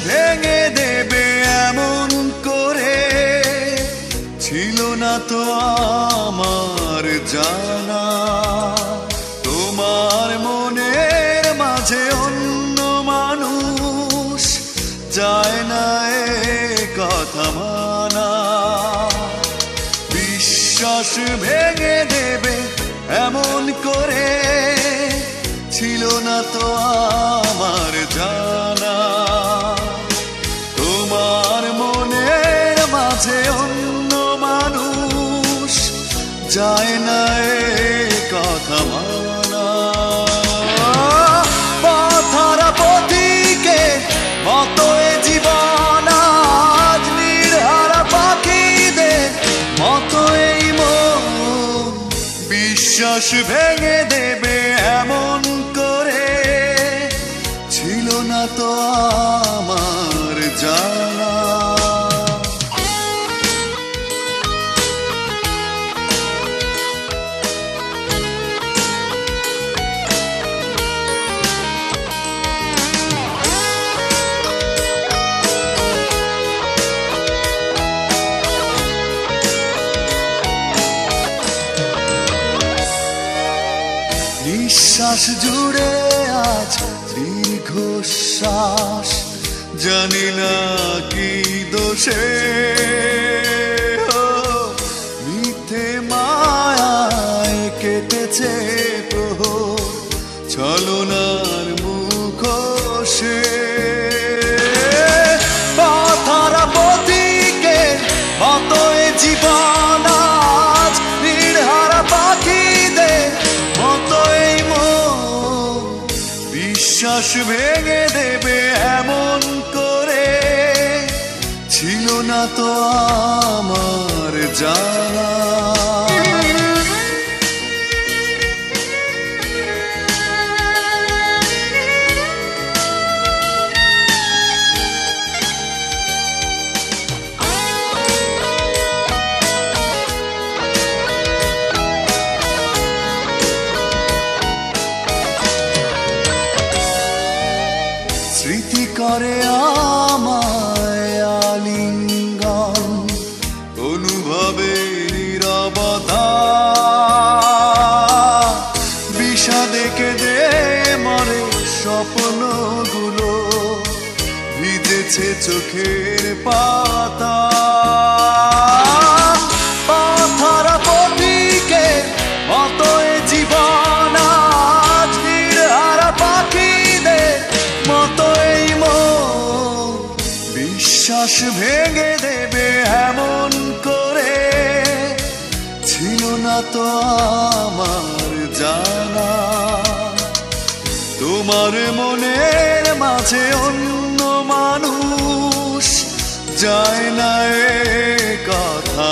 ভেঙে দেবে এমন করে ছিল না তো আমার জানা। তোমার মনের মাঝে অন্য মানুষ যায় না এ কথা মানা। বিশ্বাস ভেঙে দেবে এমন করে ছিল না তো আমার জানা। তোমার মনের মাঝে অন্য মানুষ যায় না এ কথা মানা। পথহারা পথিকে মতো এ জীবন আজ নির্হারা পাখিদের মতো এই মন। বিশ্বাস ভেঙে দেবে এমন করে ছিল না তো আমার জানা। নিঃশ্বাস জুড়ে আজ দীর্ঘশ্বাস জানি না কি দোষে। মিথ্যে মায়ায় কেটেছে প্রহর ছলনার মুখোশে। পথহারা পথিকে মতো এ জীবন আজ নির্হারা পাখিদের মতো এই মন। বিশ্বাস ভেঙে দেবে এমন করে ছিল না তো আমার জানা। স্মৃতি করে আমায় আলিঙ্গন অনুভবে নীরবতা। বিষাদে কেঁদে মরে স্বপ্নগুলো ভিজেছে চোখের পাতা। পথহারা পথিকে মতো এ জীবন আজ নির্হারা পাখিদের মতো এই মন। বিশ্বাস ভেঙে দেবে এমন করে ছিল না তো আমার জানা। তোমার মনের মাঝে অন্য মানুষ যায় না এ কথা।